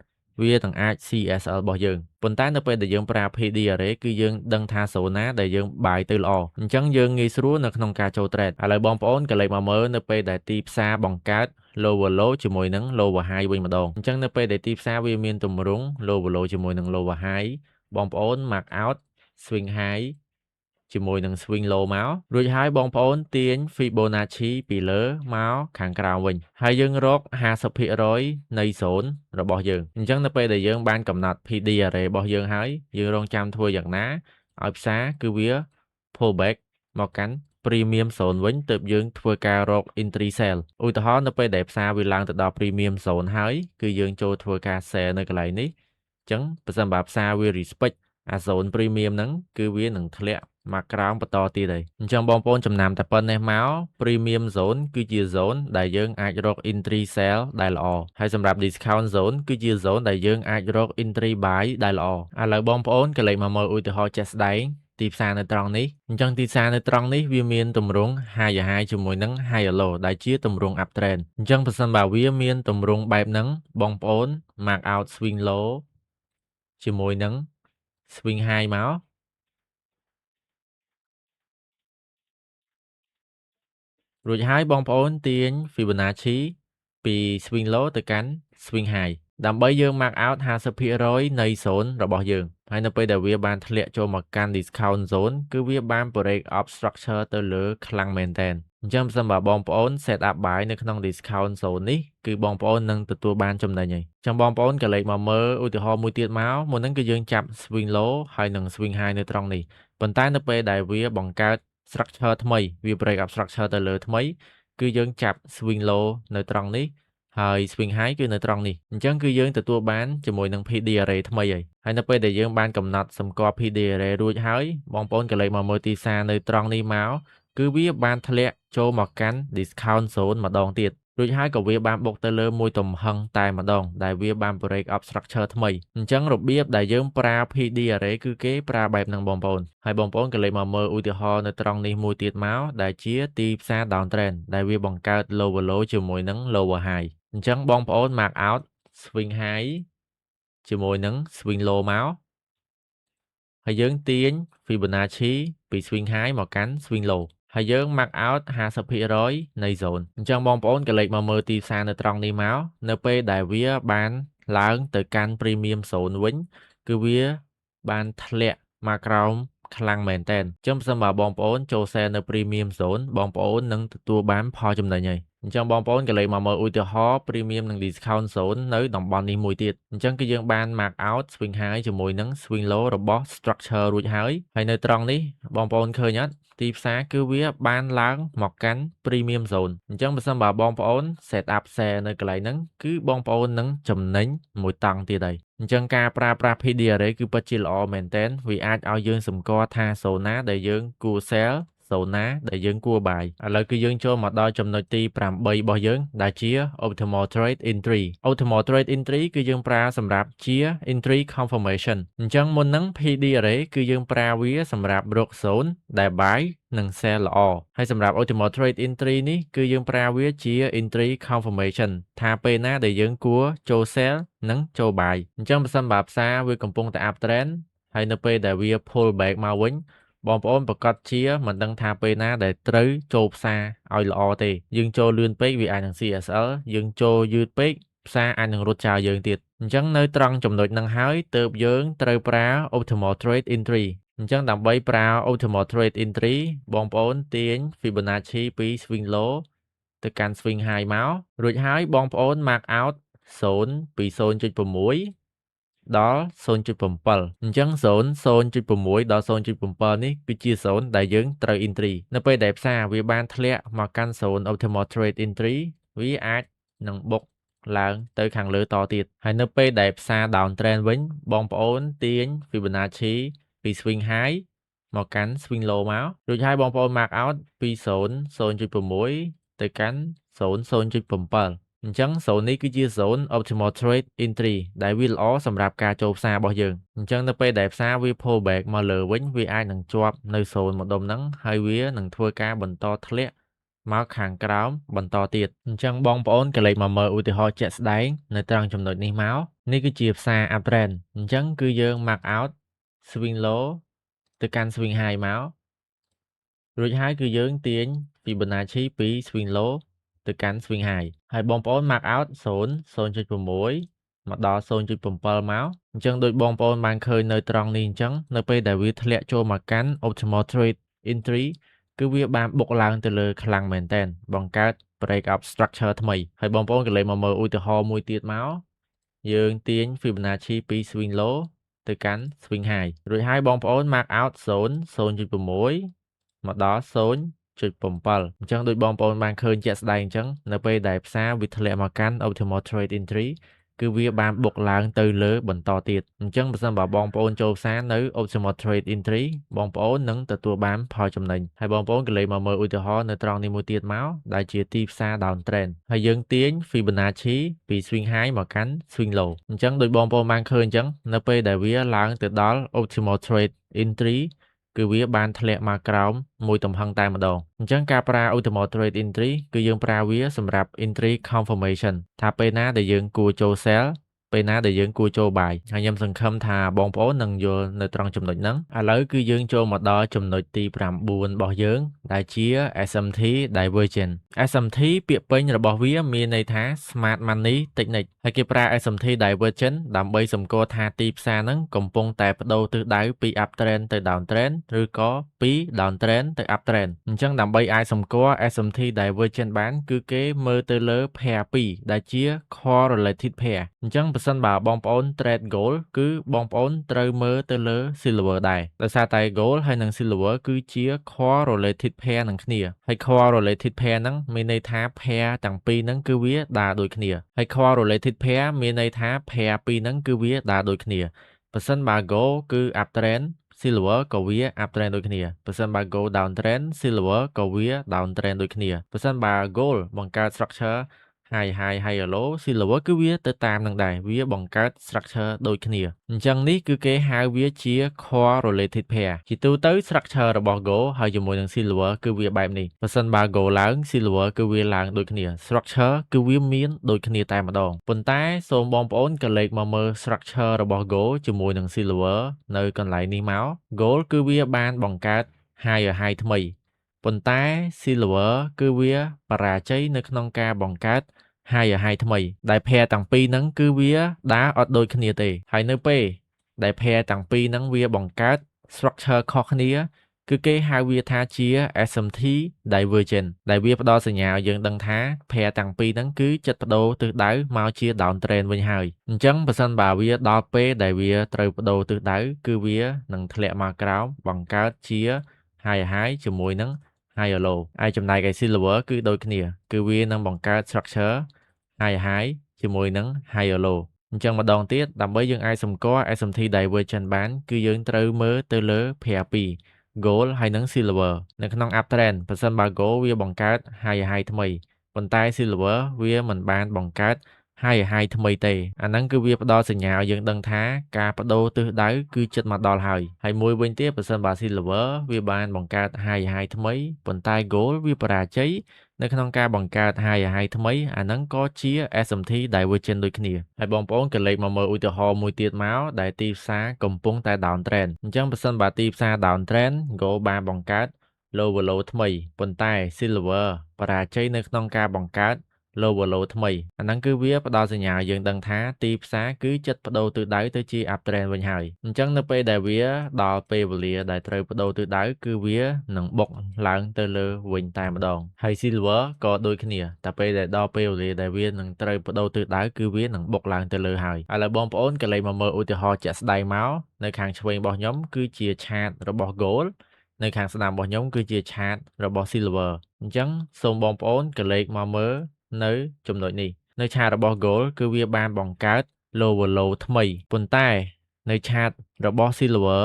វាទាំងអាច CSL របស់យើងប៉ុន្តែនៅពេលដែលយើងប្រើ PD array គឺយើងដឹងថា zone ណាដែលយើង buy ទៅល្អអញ្ចឹងយើងងាយស្រួលនៅក្នុងការចូល trade ឥឡូវបងប្អូនក៏លេខមកមើលនៅពេលដែលទីផ្សារបង្កើត lower low ជាមួយនឹង lower high វិញម្ដងអញ្ចឹងនៅពេលដែលទីផ្សារវាមានទម្រង់ lower low ជាមួយនឹង lower high បងប្អូន mark out swing high ជាមួយនឹង swing low មករួចហើយបងប្អូនទាញ Fibonacci ពីលើមកខាងក្រោមវិញហើយយើងរក 50% នៃ zone របស់យើងអញ្ចឹងនៅពេលដែលយើងបានកំណត់ PD array របស់យើងហើយយើងរងចាំធ្វើយ៉ាងណាឲ្យផ្សារគឺវា pull back មកកាន់ premium zone វិញទើបយើងធ្វើការរក entry sell ឧទាហរណ៍នៅពេលដែលផ្សារវាឡើងទៅដល់ premium zone ហើយគឺយើងចូលធ្វើការ sell នៅកន្លែងនេះអញ្ចឹងបើសិនបើផ្សារវា respect អា zone premium ហ្នឹងគឺវានឹងធ្លាក់មកក្រោមបន្តទៀតហើយអញ្ចឹងបងប្អូនចំណាំតែប៉ុណ្ណេះមក premium zone គឺជា zone ដែលយើងអាចរក entry sell ដែលល្អហើយសម្រាប់ discount zone គឺជា zone ដែលយើងអាចរក entry buy ដែលល្អឥឡូវបងប្អូនក៏លេខមកមើលឧទាហរណ៍ជាក់ស្ដែងទីផ្សារនៅត្រង់នេះអញ្ចឹងទីផ្សារនៅត្រង់នេះវាមានទម្រង់ higher high ជាមួយនឹង higher low ដែលជាទម្រង់ uptrend អញ្ចឹងបើសិនបើវាមានទម្រង់បែបហ្នឹងបងប្អូន mark out swing low ជាមួយនឹង swing high មករួចហើយបងប្អូនទាញ Fibonacci ពី swing low ទៅកាន់ swing high ដើម្បីយើង mark out 50% នៃ zone របស់យើងហើយនៅពេលដែលវាបានធ្លាក់ចូលមកកាន់ discount zone គឺវាបាន break up structure ទៅលើខ្លាំងមែនតើអញ្ចឹងបើសិនបើបងប្អូន set up buy នៅក្នុង discount zone នេះគឺបងប្អូននឹងទទួលបានចំណេញហើយអញ្ចឹងបងប្អូនក៏លេខមកមើលឧទាហរណ៍មួយទៀតមកមុនហ្នឹងគឺយើងចាប់ swing low ហើយនឹង swing high នៅត្រង់នេះប៉ុន្តែនៅពេលដែលវាបង្កើត structure ថ្មីវា break up structure ទៅលើថ្មីគឺយើងចាប់ swing low នៅត្រង់នេះហើយ swing high គឺនៅត្រង់នេះអញ្ចឹងគឺយើងទទួលបានជាមួយនឹង PD array ថ្មីហើយនៅពេលដែលយើងបានកំណត់សម្គាល់ PD array រួចហើយបងប្អូនក៏លេខមកមើលទីផ្សារនៅត្រង់នេះមកគឺវាបានធ្លាក់ចូលមកកាន់ discount zone ម្ដងទៀតរួចហើយក៏វាបានបុកទៅលើមួយទំហឹងតែម្ដងដែលវាបាន break up structure ថ្មីអញ្ចឹងរបៀបដែលយើងប្រើ PD array គឺគេប្រើបែបហ្នឹងបងប្អូនហើយបងប្អូនក៏លេខមកមើលឧទាហរណ៍នៅត្រង់នេះមួយទៀតមកដែលជាទីផ្សារ downtrend ដែលវាបង្កើត lower low ជាមួយនឹង lower high អញ្ចឹងបងប្អូន mark out swing high ជាមួយនឹង swing low មកហើយយើងទាញ Fibonacci ពី swing high មកកាន់ swing low ហើយយើង mark out 50% នៃ zone អញ្ចឹងបងប្អូនក៏លេខមកមើលទីផ្សារនៅត្រង់នេះមកនៅពេលដែលវាបានឡើងទៅកាន់ premium zone វិញគឺវាបានធ្លាក់មកក្រោមខ្លាំងមែនតើអញ្ចឹងបើសិនបើបងប្អូនចូល sell នៅ premium zone បងប្អូននឹងទទួលបានផលចំណេញហើយអញ្ចឹងបងប្អូនក៏លេខមកមើលឧទាហរណ៍ premium និង discount zone នៅតំបន់នេះមួយទៀតអញ្ចឹងគឺយើងបាន mark out swing high ជាមួយនឹង swing low របស់ structure រួចហើយនៅត្រង់នេះបងប្អូនឃើញអត់ទីផ្សារគឺវាបានឡើងមកកាន់ premium zone អញ្ចឹងបើសិនបើបងប្អូន set up share នៅកន្លែងហ្នឹងគឺបងប្អូននឹងចំណេញមួយតង់ទៀតហើយអញ្ចឹងការប្រើប្រាស់ PD array គឺពិតជាល្អមែនទែនវាអាចឲ្យយើងសម្គាល់ថា zone ណាដែលយើងគួរ sell 0ណាដែលយើងគួរបាយឥឡូវគឺយើងចូលមកដល់ចំណុចទី8របស់យើងដែលជា optimal trade entry optimal trade entry គឺយើងប្រើសម្រាប់ជា entry confirmation អញ្ចឹងមុនហ្នឹង PD array គឺយើងប្រើវាសម្រាប់រក0ដែលបាយនិង sell ល្អហើយសម្រាប់ optimal trade entry នេះគឺយើងប្រើវាជា entry confirmation ថាពេលណាដែលយើងគួរចូល sell និងចូល buy អញ្ចឹងបើសិនបើផ្សារវាកំពុងតែ uptrend ហើយនៅពេលដែលវា pull back មកវិញបងប្អូនប្រកាសជាមិនដឹងថាពេលណាដែលត្រូវចូលផ្សារឲ្យល្អទេយើងចូលលឿនពេកវាអាចនឹង CSL យើងចូលយឺតពេកផ្សារអាចនឹងរត់ចោលយើងទៀតអញ្ចឹងនៅត្រង់ចំណុចហ្នឹងហើយទើបយើងត្រូវប្រើ optimal trade entry អញ្ចឹងដើម្បីប្រើ optimal trade entry បងប្អូនទាញ Fibonacci ពី swing low ទៅកាន់ swing high មករួចហើយបងប្អូន mark out 0 ពី 0.6 ដល់ 0.7 អញ្ចឹង 0.6 ដល់ 0.7 នេះគឺជា 0 ដែលយើងត្រូវ entry នៅពេលដែលផ្សារវាបានធ្លាក់មកកាន់ 0 optimal trade entry វាអាចនឹងបុកឡើងទៅខាងលើតទៀតហើយនៅពេលដែលផ្សារ down trend វិញបងប្អូនទាញ Fibonacci ពី swing high មកកាន់ swing low មករួចហើយបងប្អូន mark out ពី 0.6 ទៅកាន់ 0.7 អញ្ចឹង zone នេះគឺជា zone optimal trade entry ដែលវាល្អសម្រាប់ការចូលផ្សាររបស់យើងអញ្ចឹងនៅពេលដែលផ្សារវា pull back មកលើវិញវាអាចនឹងជាប់នៅ zone ម្ដុំហ្នឹងហើយវានឹងធ្វើការបន្តធ្លាក់មកខាងក្រោមបន្តទៀតអញ្ចឹងបងប្អូនក៏លេខមកមើលឧទាហរណ៍ជាក់ស្ដែងនៅត្រង់ចំណុចនេះមកនេះគឺជាផ្សារ uptrend អញ្ចឹងគឺយើង mark out swing low ទៅកាន់ swing high មករួចហើយគឺយើងទាញ Fibonacci ពី swing low ទៅកាន់ swing high ហើយបងប្អូន mark out 0 0.6 មកដល់ 0.7 មកអញ្ចឹងដូចបងប្អូនបានឃើញនៅត្រង់នេះអញ្ចឹងនៅពេលដែលវាធ្លាក់ចូលមកកាន់ optimal trade entry គឺវាបានបុកឡើងទៅលើខ្លាំងមែនតើបង្កើត break up structure ថ្មីហើយបងប្អូនក៏លេខមកមើលឧទាហរណ៍មួយទៀតមកយើងទាញ Fibonacci ពី swing low ទៅកាន់ swing high រួចហើយបងប្អូន mark out 0 0.6 មកដល់ 0.7 អញ្ចឹងដូចបងប្អូនបានឃើញជាក់ស្ដែងអញ្ចឹងនៅពេលដែលផ្សារវាធ្លាក់មកកាន់ optimal trade entry គឺវាបានបុកឡើងទៅលើបន្តទៀតអញ្ចឹងបើសិនបើបងប្អូនចូលផ្សារនៅ optimal trade entry បងប្អូននឹងទទួលបានផលចំណេញហើយបងប្អូនក៏លេខមកមើលឧទាហរណ៍នៅត្រង់នេះមួយទៀតមកដែលជាទីផ្សារ down trend ហើយយើងទាញ Fibonacci ពី swing high មកកាន់ swing low អញ្ចឹងដូចបងប្អូនបានឃើញអញ្ចឹងនៅពេលដែលវាឡើងទៅដល់ optimal trade entry គឺវាបានធ្លាក់មកក្រោមមួយទំហឹងតែម្ដងអញ្ចឹងការប្រើ optimal trade entry គឺយើងប្រើវាសម្រាប់ entry confirmation ថាពេលណាដែលយើងគួរចូល sell ពេលណាដែលយើងគួរចូល buy ហើយខ្ញុំសង្ឃឹមថាបងប្អូននឹងយល់នៅត្រង់ចំណុចហ្នឹងឥឡូវគឺយើងចូលមកដល់ចំណុចទី9របស់យើងដែលជា SMT Divergence SMT ពាក្យពេញរបស់វាមានន័យថា Smart Money Technique ហើយគេប្រើ SMT Divergence ដើម្បីសម្គាល់ថាទីផ្សារហ្នឹងកំពុងតែប្ដូរទិសដៅពី uptrend ទៅ downtrend ឬក៏ពី downtrend ទៅ uptrend អញ្ចឹងដើម្បីអាចសម្គាល់ SMT Divergence បានគឺគេមើលទៅលើ pair 2ដែលជា correlated pair អញ្ចឹងបើសិនបើបងប្អូន trade gold គឺបងប្អូនត្រូវមើលទៅលើ silver ដែរដោយសារតែ gold ហើយនិង silver គឺជា correlated pair នឹងគ្នាហើយ correlated pair ហ្នឹងមានន័យថា pair ទាំងពីរហ្នឹងគឺវាដើរដូចគ្នាហើយ correlated pair មានន័យថា pair ពីរហ្នឹងគឺវាដើរដូចគ្នាបើសិនបើ gold គឺ uptrend silver ក៏វា uptrend ដូចគ្នាបើសិនបើ gold downtrend silver ក៏វា downtrend ដូចគ្នាបើសិនបើ gold បង្កើត structure high low silver គឺវាទៅតាមនឹងដែរវាបង្កើត structure ដូចគ្នាអញ្ចឹងនេះគឺគេហៅវាជា correlated pair ជាទូទៅ structure របស់ gold ហើយជាមួយនឹង silver គឺវាបែបនេះបើសិនបើ gold ឡើង silver គឺវាឡើងដូចគ្នា structure គឺវាមានដូចគ្នាតែម្ដងប៉ុន្តែសូមបងប្អូនក៏លេខមកមើល structure របស់ gold ជាមួយនឹង silver នៅកន្លែងនេះមក gold គឺវាបានបង្កើត high ថ្មីប៉ុន្តែ silver គឺវាបរាជ័យនៅក្នុងការបង្កើត high ថ្មីដែល pair ទាំងពីរហ្នឹងគឺវាដើរអត់ដូចគ្នាទេហើយនៅពេលដែល pair ទាំងពីរហ្នឹងវាបង្កើត structure ខុសគ្នាគឺគេហៅវាថាជា SMT Divergence ដែលវាផ្ដល់សញ្ញាឲ្យយើងដឹងថា pair ទាំងពីរហ្នឹងគឺចិត្តបដូរទិសដៅមកជា downtrend វិញហើយអញ្ចឹងបើសិនបើវាដល់ពេលដែលវាត្រូវបដូរទិសដៅគឺវានឹងធ្លាក់មកក្រោមបង្កើតជា high ជាមួយនឹង high low ហើយចំណែកឯ silver គឺដូចគ្នាគឺវានឹងបង្កើត structure high ជាមួយនឹង high low អញ្ចឹងម្ដងទៀតដើម្បីយើងអាចសម្គាល់ SMT Divergence បានគឺយើងត្រូវមើលទៅលើ pair 2 gold ហើយនិង silver នៅក្នុង uptrend ប្រសិនបើ gold វាបង្កើត high ថ្មីប៉ុន្តែ silver វាមិនបានបង្កើត high ថ្មីទេអាហ្នឹងគឺវាផ្ដល់សញ្ញាឲ្យយើងដឹងថាការបដូរទិសដៅគឺជិតមកដល់ហើយមួយវិញទៀតប្រសិនបើ silver វាបានបង្កើត high ថ្មីប៉ុន្តែ gold វាបរាជ័យនៅក្នុងការបង្កើត high ថ្មីអាហ្នឹងក៏ជា SMT divergent ដូចគ្នាហើយបងប្អូនក៏លេខមកមើលឧទាហរណ៍មួយទៀតមកដែលទីផ្សារកំពុងតែ downtrend អញ្ចឹងប្រសិនបើទីផ្សារ downtrend gold បានបង្កើត lower low ថ្មីប៉ុន្តែ silver បរាជ័យនៅក្នុងការបង្កើត lower low ថ្មីអាហ្នឹងគឺវាផ្ដល់សញ្ញាឲ្យយើងដឹងថាទីផ្សារគឺចិត្តបដូរទិសដៅទៅជា uptrend វិញហើយអញ្ចឹងនៅពេលដែលវាដល់ពេលវេលាដែលត្រូវបដូរទិសដៅគឺវានឹងបុកឡើងទៅលើវិញតែម្ដងហើយ silver ក៏ដូចគ្នាតែពេលដែលដល់ពេលវេលាដែលវានឹងត្រូវបដូរទិសដៅគឺវានឹងបុកឡើងទៅលើហើយឥឡូវបងប្អូនក៏លេខមកមើលឧទាហរណ៍ជាក់ស្ដែងមកនៅខាងឆ្វេងរបស់ខ្ញុំគឺជាឆាតរបស់ gold នៅខាងស្ដាំរបស់ខ្ញុំគឺជាឆាតរបស់ silver អញ្ចឹងសូមបងប្អូនក៏លេខមកមើលនៅចំណុចនេះនៅឆាតរបស់ gold គឺវាបានបង្កើត lower low ថ្មីប៉ុន្តែនៅឆាតរបស់ silver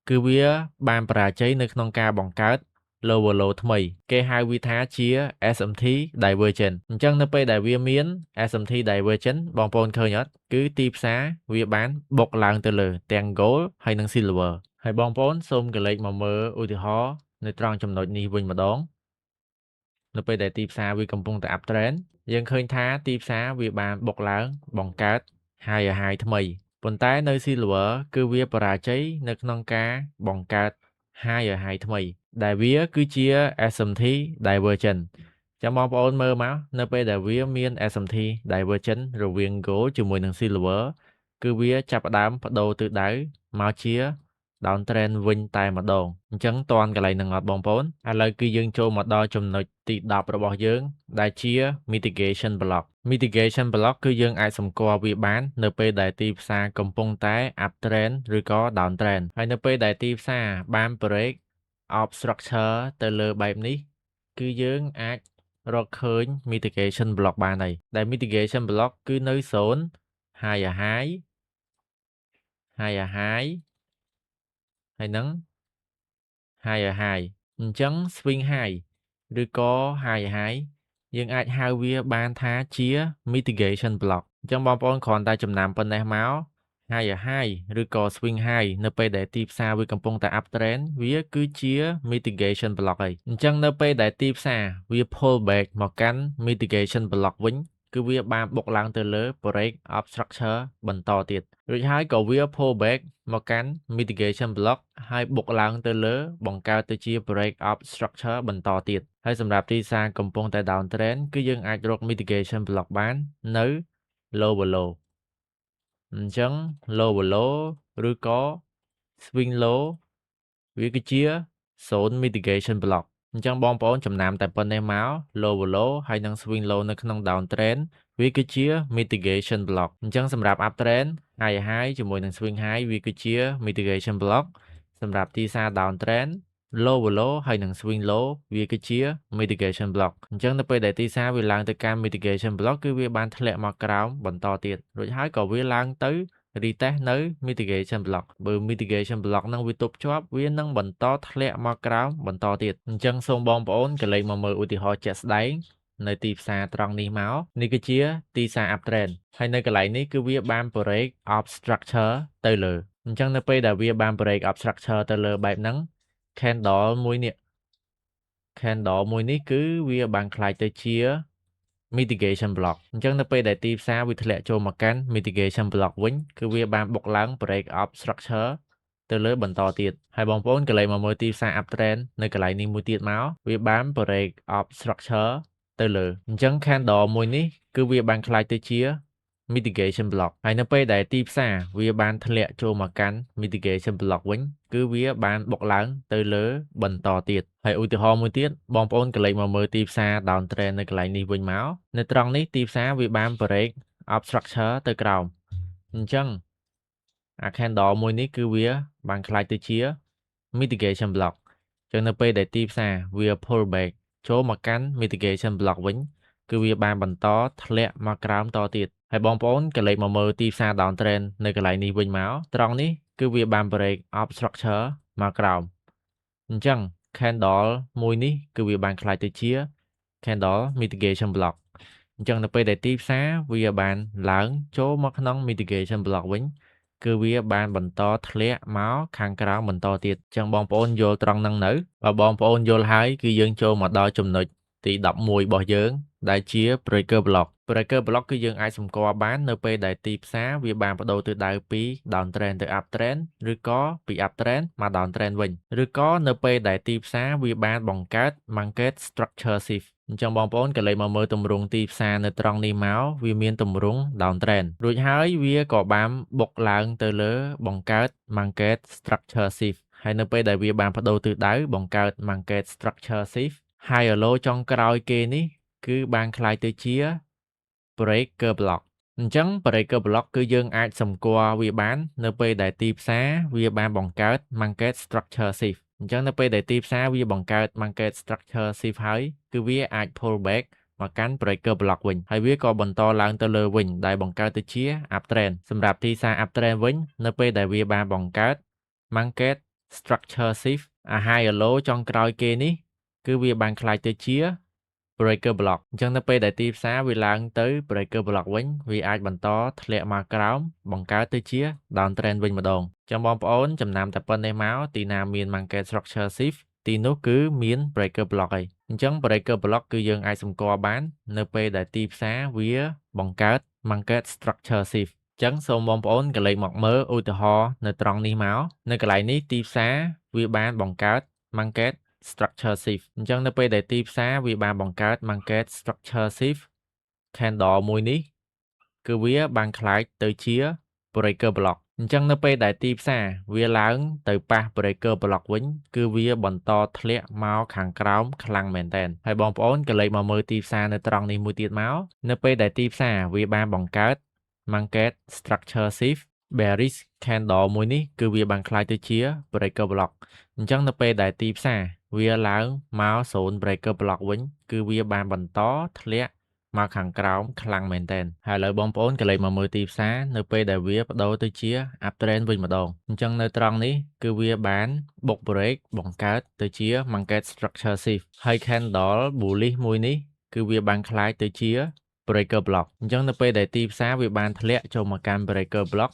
គឺវាបានបរាជ័យនៅក្នុងការបង្កើត lower low ថ្មីគេហៅវាថាជា SMT divergent អញ្ចឹងនៅពេលដែលវាមាន SMT divergent បងប្អូនឃើញអត់គឺទីផ្សារវាបានបុកឡើងទៅលើទាំង gold ហើយនិង silver ហើយបងប្អូនសូមកលេចមកមើលឧទាហរណ៍នៅត្រង់ចំណុចនេះវិញម្ដងនៅពេលដែលទីផ្សារវាកំពុងតែ uptrend យើងឃើញថាទីផ្សារវាបានបុកឡើងបង្កើត high ថ្មីប៉ុន្តែនៅ silver គឺវាបរាជ័យនៅក្នុងការបង្កើត high ថ្មីដែលវាគឺជា SMT divergent ចាំបងប្អូនមើលមកនៅពេលដែលវាមាន SMT divergent រវាង gold ជាមួយនឹង silver គឺវាចាប់ផ្ដើមបដូរទិសដៅមកជា downtrend វិញតែម្ដងអញ្ចឹងតាន់កន្លែងហ្នឹងអត់បងប្អូនឥឡូវគឺយើងចូលមកដល់ចំណុចទី10របស់យើងដែលជា mitigation block គឺយើងអាចសម្គាល់វាបាននៅពេលដែលទីផ្សារកំពុងតែ uptrend ឬក៏ downtrend ហើយនៅពេលដែលទីផ្សារបាន break of structure ទៅលើបែបនេះគឺយើងអាចរកឃើញ mitigation block បានហើយដែល mitigation block គឺនៅ zone high high ហើយនឹង high អញ្ចឹង swing high ឬក៏ high យើងអាចហៅវាបានថាជា mitigation block អញ្ចឹងបងប្អូនគ្រាន់តែចំណាំប៉ុណ្ណេះមក high ឬក៏ swing high នៅពេលដែលទីផ្សារវាកំពុងតែ uptrend វាគឺជា mitigation block ហើយអញ្ចឹងនៅពេលដែលទីផ្សារវា pull back មកកាន់ mitigation block វិញគឺវាបានបុកឡើងទៅលើ break of structure បន្តទៀតរួចហើយក៏វា pull back មកកាន់ mitigation block ហើយបុកឡើងទៅលើបង្កើតទៅជា break of structure បន្តទៀតហើយសម្រាប់ទីផ្សារកំពុងតែ downtrend គឺយើងអាចរក mitigation block បាននៅ lower low អញ្ចឹង lower low ឬក៏ swing low វាគឺជា zone mitigation block អញ្ចឹងបងប្អូនចំណាំតែប៉ុណ្ណេះមក lower low ហើយនិង swing low នៅក្នុង downtrend វាគឺជា mitigation block អញ្ចឹងសម្រាប់ uptrend high ជាមួយនឹង swing high វាគឺជា mitigation block សម្រាប់ទីផ្សារ downtrend lower low ហើយនិង swing low វាគឺជា mitigation block អញ្ចឹងនៅពេលដែលទីផ្សារវាឡើងទៅកាន់ mitigation block គឺវាបានធ្លាក់មកក្រោមបន្តទៀតរួចហើយក៏វាឡើងទៅretest នៅ mitigation block បើ mitigation block ហ្នឹងវាទប់ជាប់វានឹងបន្តធ្លាក់មកក្រោមបន្តទៀតអញ្ចឹងសូមបងប្អូនកលេចមកមើលឧទាហរណ៍ជាក់ស្ដែងនៅទីផ្សារត្រង់នេះមកនេះគឺជាទីផ្សារ uptrend ហើយនៅកន្លែងនេះគឺវាបាន break of structure ទៅលើអញ្ចឹងនៅពេលដែលវាបាន break of structure ទៅលើបែបហ្នឹង candle មួយនេះគឺវាបានคล้ายទៅជា mitigation block អញ្ចឹងនៅពេលដែលទីផ្សារវាធ្លាក់ចូលមកកាន់ mitigation block វិញគឺវាបានបុកឡើង break up structure ទៅលើបន្តទៀតហើយបងប្អូនកន្លែងមកមើលទីផ្សារ uptrend នៅកន្លែងនេះមួយទៀតមកវាបាន break up structure ទៅលើអញ្ចឹង candle មួយនេះគឺវាបានคล้ายទៅជា mitigation block ហើយនៅពេលដែលទីផ្សារវាបានធ្លាក់ចូលមកកាន់ mitigation block វិញគឺវាបានបុកឡើងទៅលើបន្តទៀតហើយឧទាហរណ៍មួយទៀតបងប្អូនកលេចមកមើលទីផ្សារ downtrend នៅកន្លែងនេះវិញមកនៅត្រង់នេះទីផ្សារវាបាន break up structure ទៅក្រោមអញ្ចឹងអា candle មួយនេះគឺវាបានคล้ายទៅជា mitigation block អញ្ចឹងនៅពេលដែលទីផ្សារវា pull back ចូលមកកាន់ mitigation block វិញគឺវាបានបន្តធ្លាក់មកក្រោមតទៀតហើយបងប្អូនកលេចមកមើលទីផ្សារ downtrend នៅកន្លែងនេះវិញមកត្រង់នេះគឺវាបាន break up structure មកក្រោម អញ្ចឹង candle មួយនេះគឺវាបានក្លាយទៅជា candle mitigation block អញ្ចឹងនៅពេលដែលទីផ្សារវាបានឡើងចូលមកក្នុង mitigation block វិញគឺវាបានបន្តធ្លាក់មកខាងក្រោមបន្តទៀតអញ្ចឹងបងប្អូនយល់ត្រង់ហ្នឹងនៅបើបងប្អូនយល់ហើយគឺយើងចូលមកដល់ចំណុចទី11របស់យើងដែលជា breaker block breaker block គឺយើងអាចសម្គាល់បាននៅពេលដែលទីផ្សារវាបានបដូរទិសដៅពី downtrend ទៅ uptrend ឬក៏ពី uptrend មក downtrend វិញឬក៏នៅពេលដែលទីផ្សារវាបានបង្កើត market structure shift អញ្ចឹងបងប្អូនក៏លេខមកមើលទម្រង់ទីផ្សារនៅត្រង់នេះមកវាមានទម្រង់ downtrend រួចហើយវាក៏បានបុកឡើងទៅលើបង្កើត market structure shift ហើយនៅពេលដែលវាបានបដូរទិសដៅបង្កើត market structure shift high low ចុងក្រោយគេនេះគឺបានក្លាយទៅជា breaker block អញ្ចឹង breaker block គឺយើងអាចសម្គាល់វាបាននៅពេលដែលទីផ្សារវាបានបង្កើត market structure shift អញ្ចឹងនៅពេលដែលទីផ្សារវាបង្កើត market structure shift ហើយគឺវាអាច pull back មកកាន់ breaker block វិញហើយវាក៏បន្តឡើងទៅលើវិញដែលបង្កើតទៅជា uptrend សម្រាប់ទីផ្សារ uptrend វិញនៅពេលដែលវាបានបង្កើត market structure shift អា high low ចុងក្រោយគេនេះគឺវាបានក្លាយទៅជា breaker block អញ្ចឹងនៅពេលដែលទីផ្សារវាឡើងទៅ breaker block វិញវាអាចបន្តធ្លាក់មកក្រោមបង្កើតទៅជា downtrend វិញម្ដងចាំបងប្អូនចំណាំតែប៉ុណ្ណេះមកទីណាមាន market structure shift ទីនោះគឺមាន breaker block ហើយអញ្ចឹង breaker block គឺយើងអាចសម្គាល់បាននៅពេលដែលទីផ្សារវាបង្កើត market structure shift អញ្ចឹងសូមបងប្អូនកលេចមកមើលឧទាហរណ៍នៅត្រង់នេះមកនៅកន្លែងនេះទីផ្សារវាបានបង្កើត market structure shift អញ្ចឹងនៅពេលដែលទីផ្សារវាបានបង្កើត market structure shift candle មួយនេះគឺវាបានក្លាយទៅជា breaker block អញ្ចឹងនៅពេលដែលទីផ្សារវាឡើងទៅប៉ះ breaker block វិញគឺវាបន្តធ្លាក់មកខាងក្រោមខ្លាំងមែនទែនហើយបងប្អូនក៏លេខមកមើលទីផ្សារនៅត្រង់នេះមួយទៀតមកនៅពេលដែលទីផ្សារវាបានបង្កើត market structure shift bearish candle មួយនេះគឺវាបានក្លាយទៅជា breaker block អញ្ចឹងនៅពេលដែលទីផ្សារវាឡើងមក zone breaker block វិញគឺវាបានបន្តធ្លាក់មកខាងក្រោមខ្លាំងមែនទែនហើយឥឡូវបងប្អូនក៏លេខមកមើលទីផ្សារនៅពេលដែលវាបដូរទៅជា uptrend វិញម្ដងអញ្ចឹងនៅត្រង់នេះគឺវាបានបុក break បង្កើតទៅជា market structure shift ហើយ candle bullish មួយនេះគឺវាបានក្លាយទៅជា breaker block អញ្ចឹងនៅពេលដែលទីផ្សារវាបានធ្លាក់ចូលមកកាន់ breaker block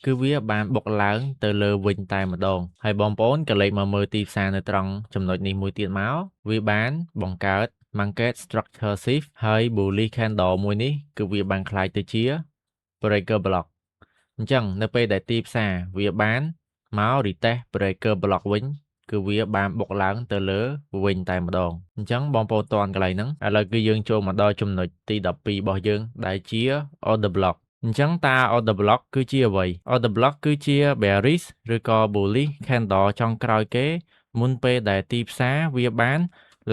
គឺវាបានបុកឡើងទៅលើវិញតែម្ដងហើយបងប្អូនក៏លេខមកមើលទីផ្សារនៅត្រង់ចំណុចនេះមួយទៀតមកវាបានបង្កើត market structure shift ហើយ bullish candle មួយនេះគឺវាបានក្លាយទៅជា breaker block អញ្ចឹងនៅពេលដែលទីផ្សារវាបានមក retest breaker block វិញគឺវាបានបុកឡើងទៅលើវិញតែម្ដងអញ្ចឹងបងប្អូនតន់កន្លែងហ្នឹងឥឡូវគឺយើងចូលមកដល់ចំណុចទី12របស់យើងដែលជា order block អញ្ចឹងតើ order block គឺជាអ្វី order block គឺជា bearish ឬក៏ bullish candle ចុងក្រោយគេមុនពេលដែលទីផ្សារវាបាន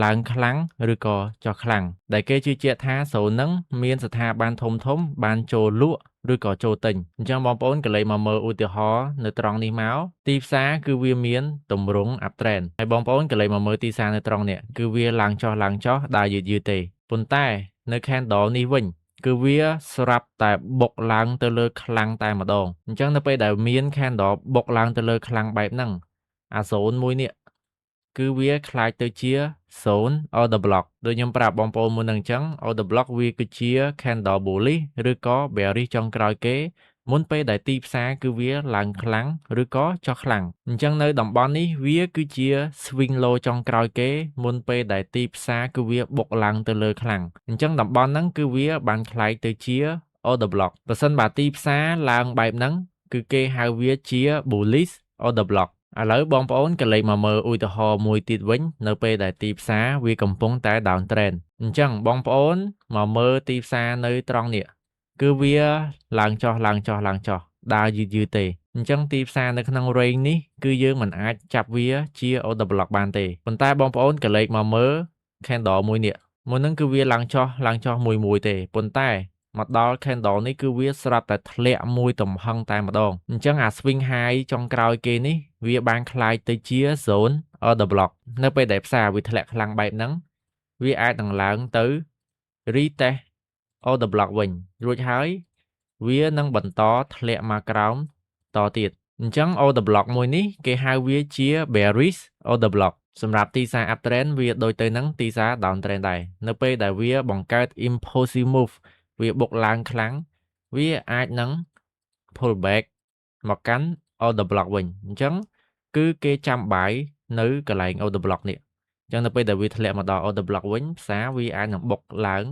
ឡើងខ្លាំងឬក៏ចុះខ្លាំងដែលគេជឿជាក់ថាសូនហ្នឹងមានស្ថាប័នធំបានចូលលក់ឬក៏ចូលទិញអញ្ចឹងបងប្អូនក៏លេខមកមើលឧទាហរណ៍នៅត្រង់នេះមកទីផ្សារគឺវាមានទម្រង់ uptrend ហើយបងប្អូនក៏លេខមកមើលទីផ្សារនៅត្រង់នេះគឺវាឡើងចុះដើរយឺតទេប៉ុន្តែនៅ candle នេះវិញគឺវាស្រាប់តែបុកឡើងទៅលើខ្លាំងតែម្ដងអញ្ចឹងនៅពេលដែលមាន candle បុកឡើងទៅលើខ្លាំងបែបហ្នឹងអាโซนមួយនេះគឺវាខ្លាចទៅជា zone order block ដូចខ្ញុំប្រាប់បងប្អូនមុននឹងអញ្ចឹង order block វាគឺជា candle bullish ឬក៏ bearish ចុងក្រោយគេមុនពេលដែលទីផ្សារគឺវាឡើងខ្លាំងឬក៏ចុះខ្លាំងអញ្ចឹងនៅតំបន់នេះវាគឺជា swing low ចុងក្រោយគេមុនពេលដែលទីផ្សារគឺវាបុកឡើងទៅលើខ្លាំងអញ្ចឹងតំបន់ហ្នឹងគឺវាបានខ្លាយទៅជា order block បើសិនបើទីផ្សារឡើងបែបហ្នឹងគឺគេហៅវាជា bullish order block ឥឡូវបងប្អូនក៏លេខមកមើលឧទាហរណ៍មួយទៀតវិញនៅពេលដែលទីផ្សារវាកំពុងតែ downtrend អញ្ចឹងបងប្អូនមកមើលទីផ្សារនៅត្រង់នេះគឺវាឡើងចុះដើរយឺតទេអញ្ចឹងទីផ្សារនៅក្នុង range នេះគឺយើងមិនអាចចាប់វាជា order block បានទេប៉ុន្តែបងប្អូនក៏លេខមកមើល candle មួយនេះមុនហ្នឹងគឺវាឡើងចុះមួយទេប៉ុន្តែមកដល់ candle នេះគឺវាស្រាប់តែធ្លាក់មួយទំហឹងតែម្ដងអញ្ចឹងអា swing high ចុងក្រោយគេនេះវាបានคล้ายទៅជា zone order block នៅពេលដែលផ្សារវាធ្លាក់ខ្លាំងបែបហ្នឹងវាអាចនឹងឡើងទៅ retest order block វិញរួចហើយវានឹងបន្តធ្លាក់មកក្រោមតទៀតអញ្ចឹង order block មួយនេះគេហៅវាជា bearish order block សម្រាប់ទីផ្សារ uptrend វាដូចទៅនឹងទីផ្សារ downtrend ដែរនៅពេលដែលវាបង្កើត impulsive move វាបុកឡើងខ្លាំងវាអាចនឹង pull back មកកាន់ order block វិញអញ្ចឹងគឺគេចាំបាយនៅកន្លែង order block នេះអញ្ចឹងនៅពេលដែលវាធ្លាក់មកដល់ order block វិញផ្សារវាអាចនឹងបុកឡើង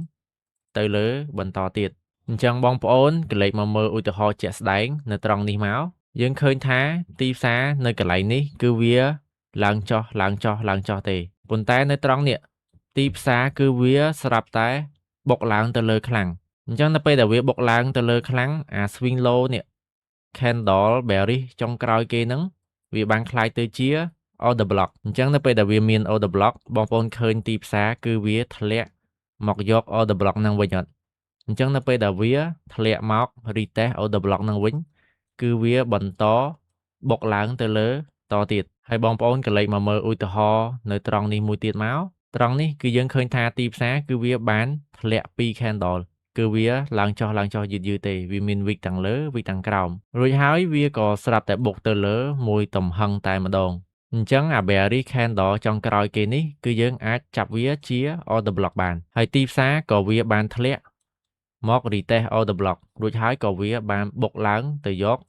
ទៅលើបន្តទៀតអញ្ចឹងបងប្អូនកលេចមកមើលឧទាហរណ៍ជាក់ស្ដែងនៅត្រង់នេះមកយើងឃើញថាទីផ្សារនៅកន្លែងនេះគឺវាឡើងចុះឡើងចុះឡើងចុះទេប៉ុន្តែនៅត្រង់នេះទីផ្សារគឺវាស្រាប់តែបុកឡើងទៅលើខ្លាំងអញ្ចឹងនៅពេលដែលវាបុកឡើងទៅលើខ្លាំងអា swing low នេះ candle bearish ចុងក្រោយគេហ្នឹងវាបានคล้ายទៅជា order block អញ្ចឹងនៅពេលដែលវាមាន order block បងប្អូនឃើញទីផ្សារគឺវាធ្លាក់មកយក order block ហ្នឹងវិញអត់អញ្ចឹងនៅពេលដែលវាធ្លាក់មក retest order block ហ្នឹងវិញគឺវាបន្តបុកឡើងទៅលើតទៀតហើយបងប្អូនកលេចមកមើលឧទាហរណ៍នៅត្រង់នេះមួយទៀតមកត្រង់នេះគឺយើងឃើញថាទីផ្សារគឺវាបានធ្លាក់2 candle គឺវាឡើងចុះយឺតទេវាមាន wick ទាំងលើ wick ទាំងក្រោមរួចហើយវាក៏ស្រាប់តែបុកទៅលើមួយទំហឹងតែម្ដងអញ្ចឹងអា bearish candle ចុងក្រោយគេនេះគឺយើងអាចចាប់វាជា order block បានហើយទីផ្សារក៏វាបានធ្លាក់មក retest order block រួចហើយក៏វាបានបុកឡើងទៅយក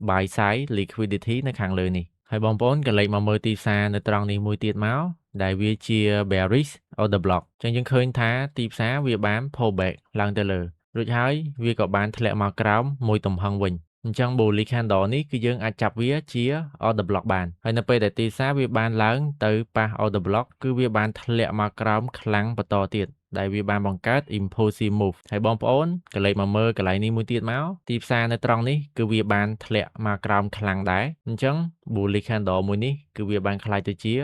buy side liquidity នៅខាងលើនេះហើយបងប្អូនកលេចមកមើលទីផ្សារនៅត្រង់នេះមួយទៀតមកដែលវាជា bearish order block អញ្ចឹងយើងឃើញថាទីផ្សារវាបាន pull back ឡើងទៅលើរួចហើយវាក៏បានធ្លាក់មកក្រោមមួយទំហឹងវិញអញ្ចឹង bullish candle នេះគឺយើងអាចចាប់វាជា order block បានហើយនៅពេលដែលទីផ្សារវាបានឡើងទៅប៉ះ order block គឺវាបានធ្លាក់មកក្រោមខ្លាំងបន្តទៀតដែលវាបានបង្កើត impulsive move ហើយបងប្អូនកលេចមកមើលកន្លែងនេះមួយទៀតមកទីផ្សារនៅត្រង់នេះគឺវាបានធ្លាក់មកក្រោមខ្លាំងដែរអញ្ចឹង bullish candle មួយនេះគឺវាបានក្លាយទៅជា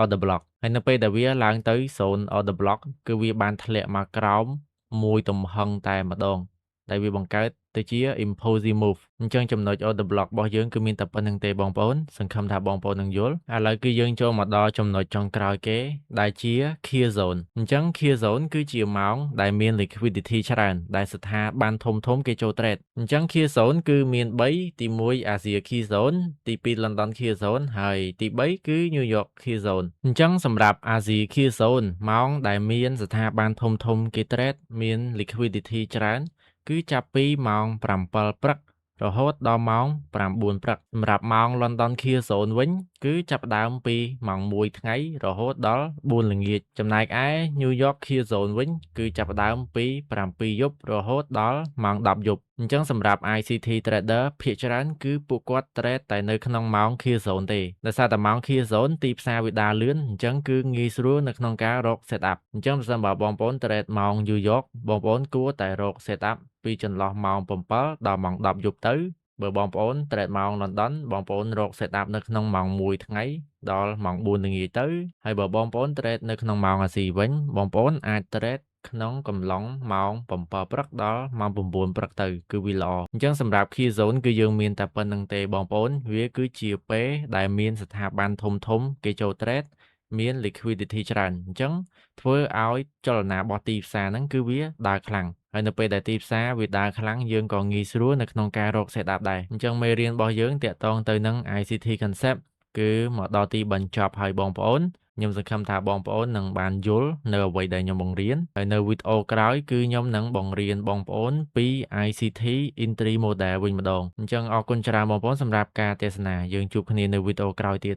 order block ហើយនៅពេលដែលវាឡើងទៅ zone order block គឺវាបានធ្លាក់មកក្រោមមួយទំហឹងតែម្ដងដែលវាបង្កើតទៅជា impulsive move អញ្ចឹងចំណុច order block របស់យើងគឺមានតែប៉ុណ្្នឹងទេបងប្អូនសង្ឃឹមថាបងប្អូននឹងយល់ឥឡូវគឺយើងចូលមកដល់ចំណុចចុងក្រោយគេដែលជា clear zone អញ្ចឹង clear zone គឺជាម៉ោងដែលមាន liquidity ច្រើនដែលស្ថាប័នធំគេចូល trade អញ្ចឹង clear zone គឺមាន3ទី1 Asia clear zone ទី2 London clear zone ហើយទី3គឺ New York clear zone អញ្ចឹងសម្រាប់ Asia clear zone ម៉ោងដែលមានស្ថាប័នធំគេ trade មាន liquidity ច្រើនគឺចាប់ពីម៉ោង7ព្រឹករហូតដល់ម៉ោង9ព្រឹកសម្រាប់ម៉ោង London Clear Zone វិញគឺចាប់ផ្ដើមពីម៉ោង1ថ្ងៃរហូតដល់4ល្ងាចចំណែកឯ New York Clear Zone វិញគឺចាប់ផ្ដើមពី7យប់រហូតដល់ម៉ោង10យប់អញ្ចឹងសម្រាប់ ICT Trader ភាគច្រើនគឺពួកគាត់ trade តែនៅក្នុងម៉ោង Clear Zone ទេដោយសារតែម៉ោង Clear Zone ទីផ្សារវាដើរលឿនអញ្ចឹងគឺងាយស្រួលនៅក្នុងការរក setup អញ្ចឹងបើសិនបើបងប្អូន trade ម៉ោង New York បងប្អូនគួរតែរក setup ពីចន្លោះម៉ោង7ដល់ម៉ោង10យប់ទៅបើបងប្អូន trade ម៉ោង London បងប្អូនរក setup នៅក្នុងម៉ោង1ថ្ងៃដល់ម៉ោង4ល្ងាចទៅហើយបើបងប្អូន trade នៅក្នុងម៉ោងអាស៊ីវិញបងប្អូនអាច trade ក្នុងកំឡុងម៉ោង7ព្រឹកដល់ម៉ោង9ព្រឹកទៅគឺវាល្អអញ្ចឹងសម្រាប់ Key Zone គឺយើងមានតែប៉ុណ្្នឹងទេបងប្អូនវាគឺជាពេលដែលមានស្ថាប័នធំគេចូល trade មាន liquidity ច្រើនអញ្ចឹងធ្វើឲ្យចលនារបស់ទីផ្សារហ្នឹងគឺវាដើរខ្លាំងហើយនៅពេលដែលទីផ្សារវាដើរខ្លាំងយើងក៏ងាយស្រួលនៅក្នុងការរក setup ដែរអញ្ចឹងមេរៀនរបស់យើងតាក់ទងទៅនឹង ICT concept គឺមកដល់ទីបញ្ចប់ហើយបងប្អូនខ្ញុំសង្ឃឹមថាបងប្អូននឹងបានយល់នៅអ្វីដែលខ្ញុំបង្រៀនហើយនៅវីដេអូក្រោយគឺខ្ញុំនឹងបង្រៀនបងប្អូនពី ICT Entry Model វិញម្ដងអញ្ចឹងអរគុណច្រើនបងប្អូនសម្រាប់ការទស្សនាយើងជួបគ្នានៅវីដេអូក្រោយទៀត